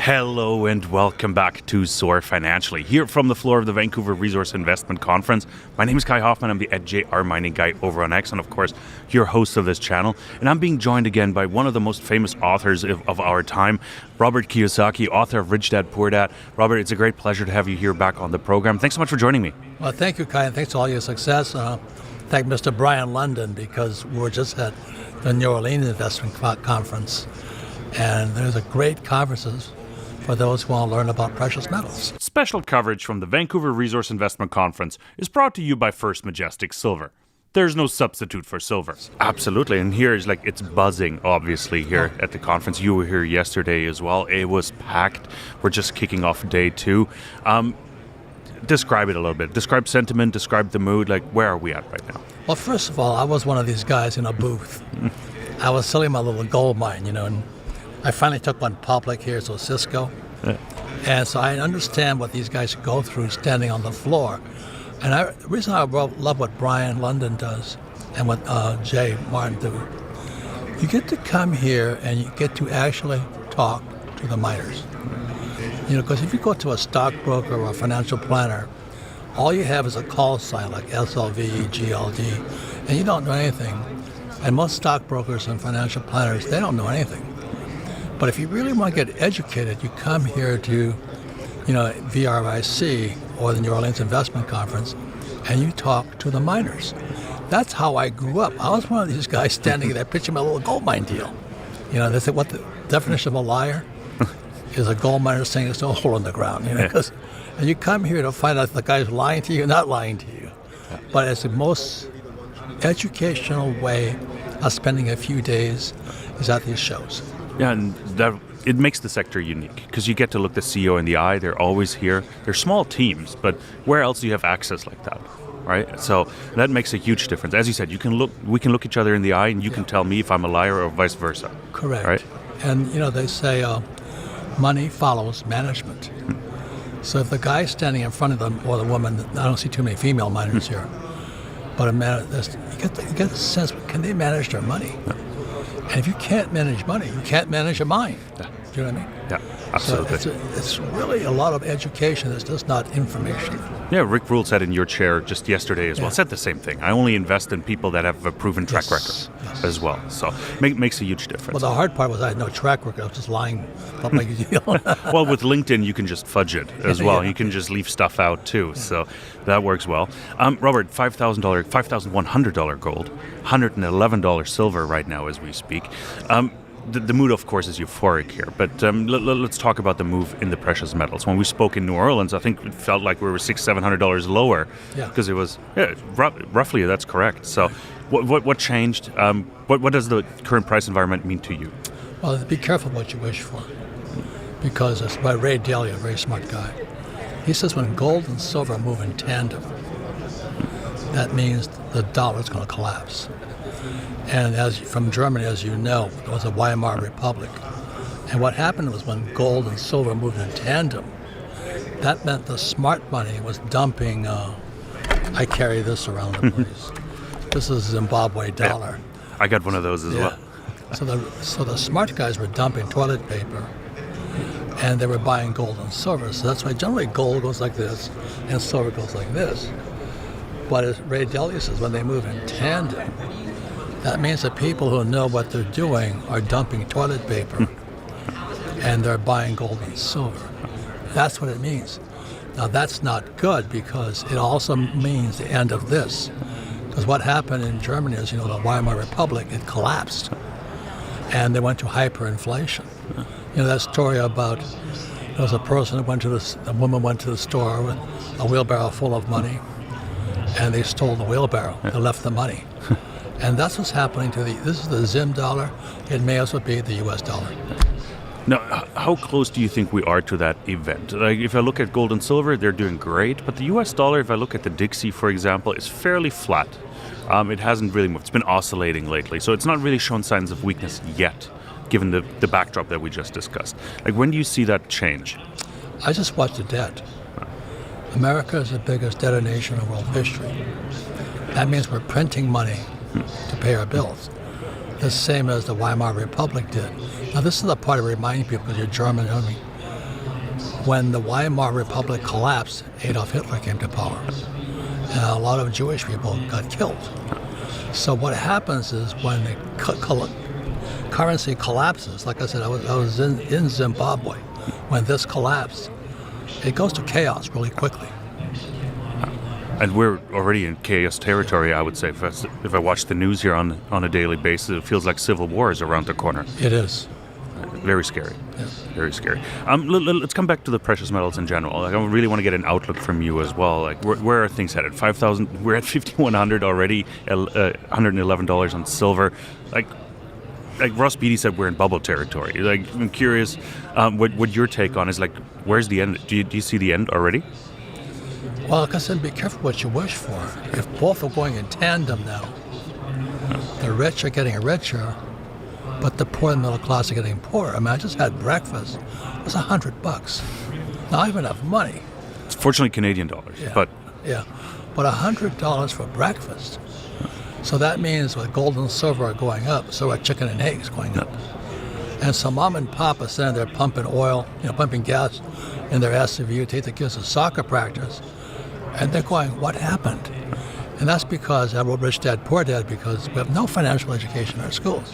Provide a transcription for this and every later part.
Hello and welcome back to Soar Financially, here from the floor of the Vancouver Resource Investment Conference. My name is Kai Hoffman. I'm the JR Mining Guy over on X, and of course, your host of this channel. And I'm being joined again by one of the most famous authors of our time, Robert Kiyosaki, author of Rich Dad, Poor Dad. Robert, it's a great pleasure to have you here back on the program. Thanks so much for joining me. Well, thank you, Kai, and thanks for all your success. Thank Mr. Brian London, because we're just at the New Orleans Investment Conference, and there's a great conferences for those who want to learn about precious metals. Special coverage from the Vancouver Resource Investment Conference is brought to you by First Majestic Silver. There's no substitute for silver. Absolutely, and here is it's buzzing, obviously, here at the conference. You were here yesterday as well. It was packed. We're just kicking off day 2. Describe it a little bit. Describe sentiment, describe the mood. Where are we at right now? Well, first of all, I was one of these guys in a booth. I was selling my little gold mine, and I finally took one public here, so Cisco. Yeah. And so I understand what these guys go through standing on the floor. And the reason I love what Brian London does and what Jay Martin do, you get to come here and you get to actually talk to the miners. Because if you go to a stockbroker or a financial planner, all you have is a call sign like SLV, GLD, and you don't know anything. And most stockbrokers and financial planners, they don't know anything. But if you really want to get educated, you come here to, VRIC or the New Orleans Investment Conference, and you talk to the miners. That's how I grew up. I was one of these guys standing there pitching my little gold mine deal. They said, what the definition of a liar is a gold miner saying there's no hole in the ground. And you come here to find out if the guy's lying to you or not lying to you. But it's the most educational way of spending a few days is at these shows. Yeah, and it makes the sector unique because you get to look the CEO in the eye. They're always here. They're small teams, but where else do you have access like that, right? So that makes a huge difference. As you said, we can look each other in the eye, and you can tell me if I'm a liar or vice versa. Correct. Right? And they say money follows management. So if the guy's standing in front of them or the woman, I don't see too many female miners here, but you get the sense, can they manage their money? No. And if you can't manage money, you can't manage a mine. Yeah. Do you know what I mean? Yeah, absolutely. So it's really a lot of education. It's just not information. Yeah, Rick Rule said in your chair just yesterday as well, said the same thing. I only invest in people that have a proven track record as well. So makes a huge difference. Well, the hard part was I had no track record. I was just lying about my deal. Well, with LinkedIn, you can just fudge it as well. You can just leave stuff out too. Yeah. So that works well. Robert, $5,100 gold, $111 silver right now as we speak. The mood, of course, is euphoric here, but let's talk about the move in the precious metals. When we spoke in New Orleans, I think it felt like we were $600-700 lower because it was roughly that's correct. So, what changed? What does the current price environment mean to you? Well, be careful what you wish for, because it's by Ray Dalio, a very smart guy. He says when gold and silver move in tandem, that means the dollar is going to collapse. And from Germany, as you know, it was a Weimar Republic. And what happened was when gold and silver moved in tandem, that meant the smart money was dumping. I carry this around the place. This is Zimbabwe dollar. Yeah, I got one of those as well. So the smart guys were dumping toilet paper, and they were buying gold and silver. So that's why generally gold goes like this, and silver goes like this. But as Ray Dalio says, when they move in tandem, that means that people who know what they're doing are dumping toilet paper and they're buying gold and silver. That's what it means. Now, that's not good because it also means the end of this. Because what happened in Germany is, the Weimar Republic, it collapsed. And they went to hyperinflation. That story about there was a person a woman went to the store with a wheelbarrow full of money, and they stole the wheelbarrow. They left the money. And that's what's happening this is the Zim dollar. It may as well be the US dollar. Now, how close do you think we are to that event? If I look at gold and silver, they're doing great. But the US dollar, if I look at the Dixie, for example, is fairly flat. It hasn't really moved. It's been oscillating lately. So it's not really shown signs of weakness yet, given the backdrop that we just discussed. When do you see that change? I just watched the debt. America is the biggest debtor nation in world history. That means we're printing money to pay our bills, the same as the Weimar Republic did. Now, this is the part I remind people, because you're German, when the Weimar Republic collapsed, Adolf Hitler came to power. And a lot of Jewish people got killed. So what happens is when the currency collapses, like I said, I was in Zimbabwe when this collapsed, it goes to chaos really quickly. And we're already in chaos territory, I would say. If I watch the news here on a daily basis, it feels like civil war is around the corner. It is. Very scary. Yeah. Very scary. Let's come back to the precious metals in general. Like, I really want to get an outlook from you as well. Like, where are things headed? 5,000. We're at 5,100 already. $111 on silver. Like Ross Beatty said, we're in bubble territory. Like, I'm curious what your take on is. Like, where's the end? Do you see the end already? Well, like I said, be careful what you wish for. If both are going in tandem now, the rich are getting richer, but the poor and middle class are getting poorer. I mean, I just had breakfast. It was $100. Now, I have enough money. It's fortunately Canadian dollars, but $100 for breakfast. So that means with gold and silver are going up, so are chicken and eggs going up. And so mom and pop are sitting there pumping oil, pumping gas in their SUV, take the kids to soccer practice. And they're going, what happened? And that's because I wrote Rich Dad, Poor Dad, because we have no financial education in our schools.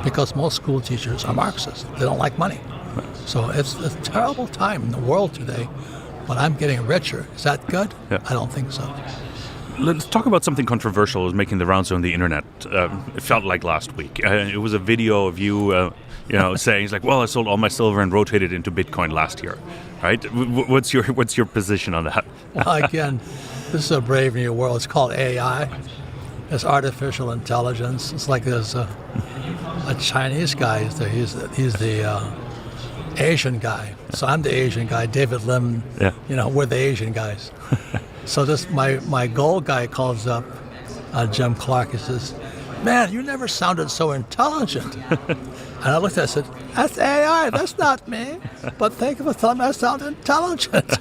Because most school teachers are Marxists. They don't like money. So it's a terrible time in the world today, but I'm getting richer. Is that good? Yeah. I don't think so. Let's talk about something controversial is making the rounds on the internet. It felt like last week. It was a video of you, saying, it's like, well, I sold all my silver and rotated into Bitcoin last year, right? What's your position on that? Well, again, this is a brave new world. It's called AI. It's artificial intelligence. It's like there's a Chinese guy. He's the Asian guy. So I'm the Asian guy. David Lim. Yeah. We're the Asian guys. So this my gold guy calls up Jim Clark. He says, "Man, you never sounded so intelligent." And I looked at it and said, "That's AI. That's not me. But thank you for telling me I sound intelligent."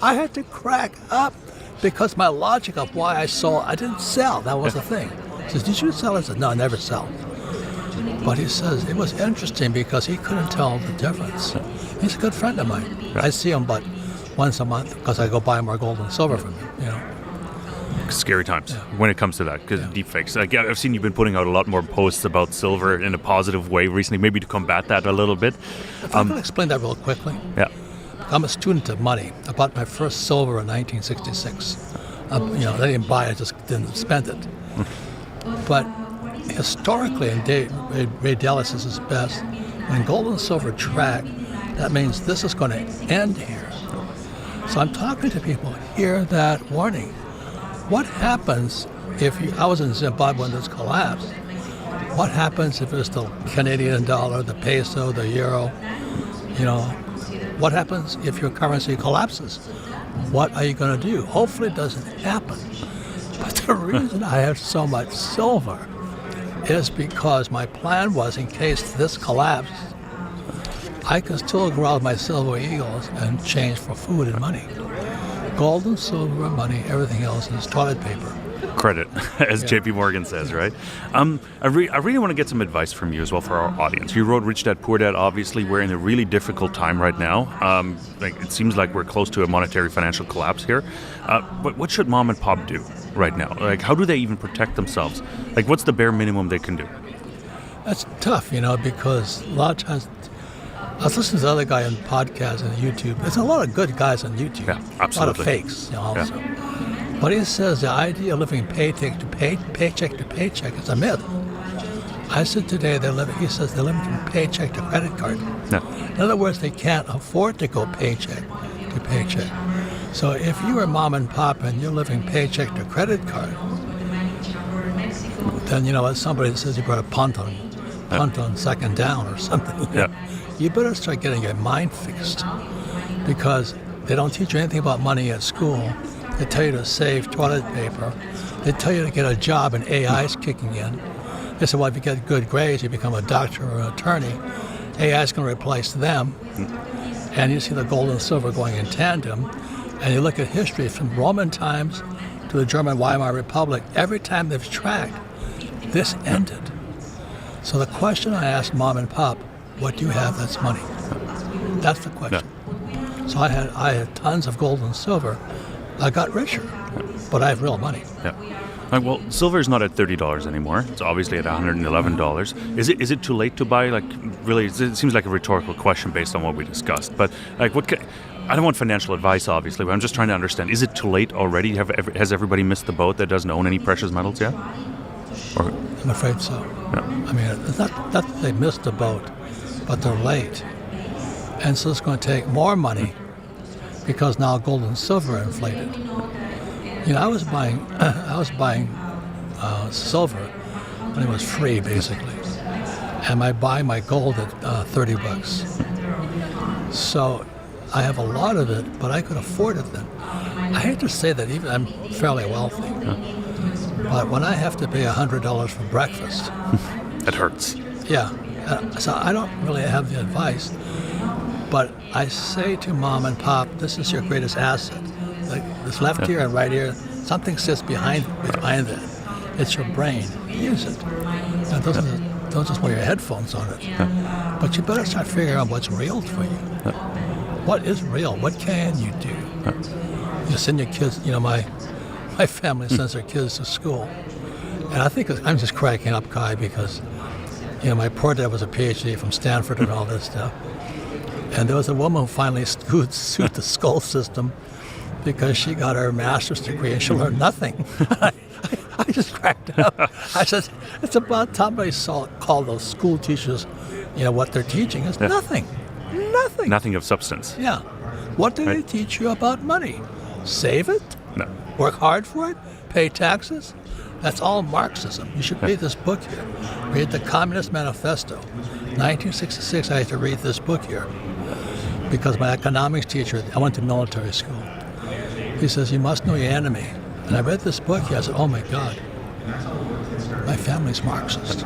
I had to crack up because my logic of why I sold, I didn't sell. That was the thing. He says, "Did you sell?" I said, "No, I never sell." But he says it was interesting because he couldn't tell the difference. He's a good friend of mine. I see him, but once a month because I go buy more gold and silver from him. Scary times when it comes to that, because deepfakes. Like, I've seen you've been putting out a lot more posts about silver in a positive way recently, maybe to combat that a little bit. If I could explain that real quickly. Yeah. I'm a student of money. I bought my first silver in 1966. I didn't buy it, I just didn't spend it. But historically, and Ray Dallas is his best, when gold and silver track, that means this is going to end here. So I'm talking to people, hear that warning. What happens if I was in Zimbabwe when this collapsed, what happens if it's the Canadian dollar, the peso, the euro, what happens if your currency collapses? What are you going to do? Hopefully it doesn't happen. But the reason I have so much silver is because my plan was, in case this collapsed, I can still grow out my silver eagles and change for food and money. Gold and silver, money, everything else is toilet paper. Credit, as JP Morgan says, right? I really want to get some advice from you as well for our audience. You wrote Rich Dad, Poor Dad. Obviously, we're in a really difficult time right now. It seems like we're close to a monetary financial collapse here. But what should mom and pop do right now? Like, how do they even protect themselves? Like, what's the bare minimum they can do? That's tough, because a lot of times, I was listening to the other guy on podcasts and YouTube. There's a lot of good guys on YouTube. Yeah, absolutely. A lot of fakes, also. Yeah. But he says the idea of living paycheck to paycheck is a myth. I said today he says they're living from paycheck to credit card. No. In other words, they can't afford to go paycheck to paycheck. So if you are mom and pop and you're living paycheck to credit card, then, as somebody says you brought a punt on second down or something. You better start getting your mind fixed, because they don't teach you anything about money at school. They tell you to save toilet paper. They tell you to get a job, and AI is kicking in. They say, well, if you get good grades, you become a doctor or an attorney. AI is going to replace them. And you see the gold and silver going in tandem. And you look at history from Roman times to the German Weimar Republic. Every time they've tracked, this ended. So the question I asked mom and pop, what do you have that's money? That's the question. So I had tons of gold and silver. I got richer, but I have real money. Yeah. Well, silver is not at $30 anymore. It's obviously at $111. Is it too late to buy? Like, really, it seems like a rhetorical question based on what we discussed. But like, I don't want financial advice, obviously. But I'm just trying to understand: is it too late already? Has everybody missed the boat that doesn't own any precious metals yet? Or, I'm afraid so. Yeah. I mean, it's not that they missed the boat, but they're late, and so it's going to take more money because now gold and silver are inflated. You know, I was buying silver when it was free, basically, and I buy my gold at $30. So I have a lot of it, but I could afford it then. I hate to say that, even I'm fairly wealthy, but when I have to pay $100 for breakfast, it hurts. Yeah, so I don't really have the advice, but I say to mom and pop, this is your greatest asset. Like this left ear and right ear, something sits behind that. It's your brain. Use it. And don't just wear your headphones on it. But you better start figuring out what's real for you. What is real? What can you do? You send your kids, you know, my family sends their kids to school. And I think I'm just cracking up, Kai, because, you know, my poor dad was a PhD from Stanford and all this stuff. And there was a woman who finally sued the school system because she got her master's degree and she learned nothing. I just cracked up. I said, it's about time I call those school teachers, you know, what they're teaching is nothing. Nothing. Nothing of substance. Yeah. What do they teach you about money? Save it? No. Work hard for it? Pay taxes? That's all Marxism. You should read this book here. Read the Communist Manifesto. 1966, I had to read this book here because my economics teacher, I went to military school. He says, you must know your enemy. And I read this book here. I said, oh my God, my family's Marxist.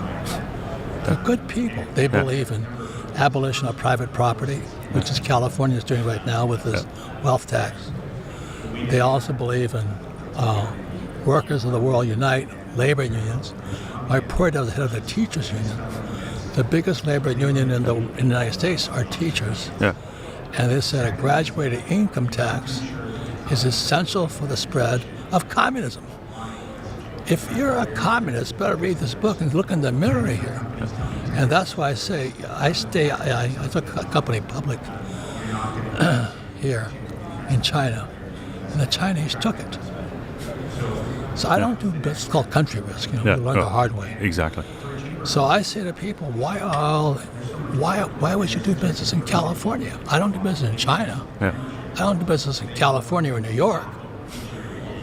They're good people. They believe in abolition of private property, which is California is doing right now with this wealth tax. They also believe in workers of the world unite, labor unions. My poor dad was the head of the teachers union. The biggest labor union in the United States are teachers. Yeah. And they said a graduated income tax is essential for the spread of communism. If you're a communist, better read this book and look in the mirror here. And that's why I say I took a company public here in China, and the Chinese took it. So I don't do business. It's called country risk. You know, we learn the hard way. Exactly. So I say to people, why would you do business in California? I don't do business in China. Yeah. I don't do business in California or New York.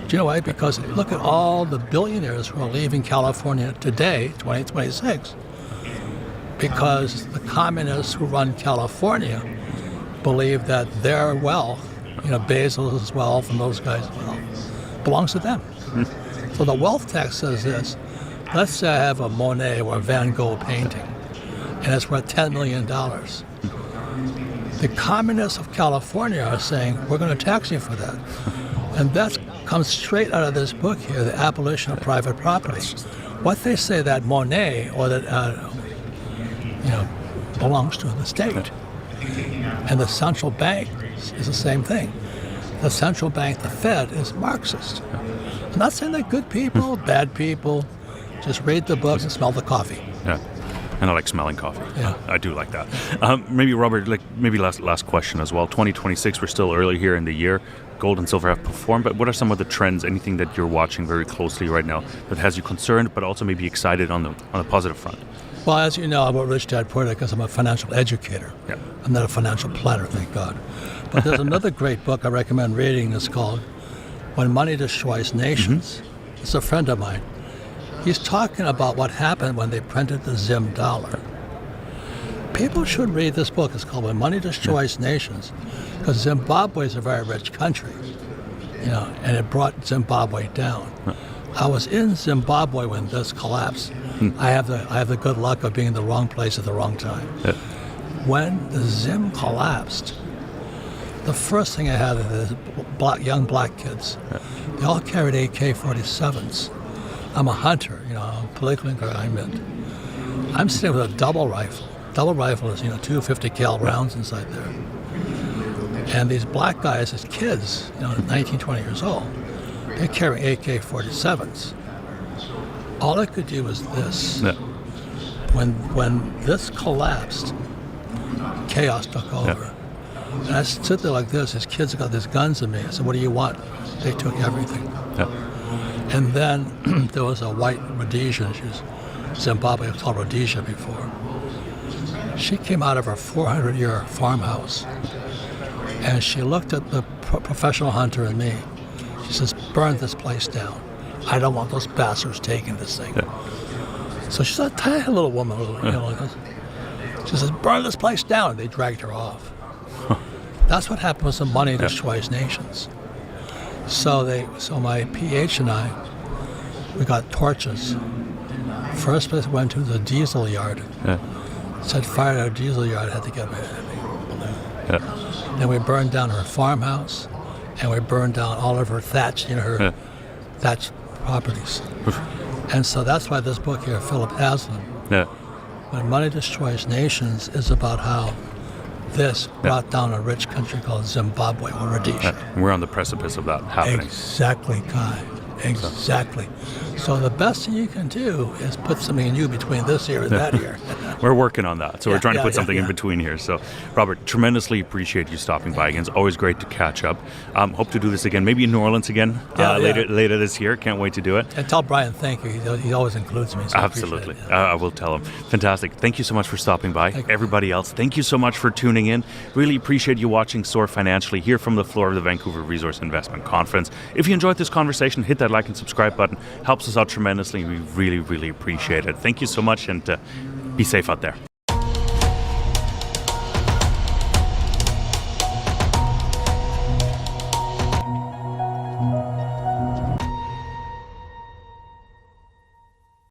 Do you know why? Because look at all the billionaires who are leaving California today, 2026, because the communists who run California believe that their wealth, you know, Bezos' wealth and those guys' wealth, belongs to them. So the wealth tax says this. Let's say I have a Monet or a Van Gogh painting, and it's worth $10 million. The communists of California are saying, we're going to tax you for that. And that comes straight out of this book here, The Abolition of Private Property. What they say that Monet or that, belongs to the state. And the central bank is the same thing. The central bank, the Fed, is Marxist. I'm not saying they're good people, bad people. Just read the book and smell the coffee. Yeah. And I like smelling coffee. Yeah. I do like that. Maybe, Robert, maybe last question as well. 2026, we're still early here in the year. Gold and silver have performed, but what are some of the trends, anything that you're watching very closely right now that has you concerned, but also maybe excited on the positive front? Well, as you know, I'm a rich dad poor dad because I'm a financial educator. Yeah. I'm not a financial planner, thank God. But there's another great book I recommend reading. It's called When Money Destroys Nations. Mm-hmm. It's a friend of mine. He's talking about what happened when they printed the Zim dollar. People should read this book. It's called When Money Destroys Nations, because Zimbabwe is a very rich country, you know, and it brought Zimbabwe down. I was in Zimbabwe when this collapsed. I have the good luck of being in the wrong place at the wrong time. Yeah. When the Zim collapsed, the first thing I had is young black kids. They all carried AK-47s. I'm a hunter, you know, I'm politically incorrect. I'm sitting with a double rifle. Double rifle is, 250 cal rounds inside there. And these black guys as kids, 19, 20 years old, they're carrying AK-47s. All I could do was this. Yeah. When this collapsed, chaos took over. And I stood there like this. His kids got these guns at me. I said, "What do you want?" They took everything. Yeah. And then there was a white Rhodesian. She was Zimbabwe. It was called Rhodesia before. She came out of her 400-year farmhouse, and she looked at the professional hunter and me. She says, "Burn this place down. I don't want those bastards taking this thing." Yeah. So she's a tiny little woman, like this. She says, "Burn this place down." And they dragged her off. That's what happened with the money destroys nations. So my PH and I, we got torches. First place we went to the diesel yard. Yeah. Set fire at our diesel yard, had to get rid of it. Yeah. Then we burned down her farmhouse, and we burned down all of her thatch, her thatch properties. And so that's why this book here, Philip Haslam, When Money Destroys Nations, is about how this brought down a rich country called Zimbabwe or Rhodesia. We're on the precipice of that happening. Exactly, Kai. Exactly. So the best thing you can do is put something new between this ear and that ear. We're working on that. So we're trying to put something in between here. So, Robert, tremendously appreciate you stopping by again. It's always great to catch up. Hope to do this again, maybe in New Orleans again later this year. Can't wait to do it. And tell Brian thank you. He always includes me. So Absolutely. I will tell him. Fantastic. Thank you so much for stopping by. Everybody else, thank you so much for tuning in. Really appreciate you watching Soar Financially here from the floor of the Vancouver Resource Investment Conference. If you enjoyed this conversation, hit that like and subscribe button. Helps us out tremendously. We really, really appreciate it. Thank you so much, and be safe out there.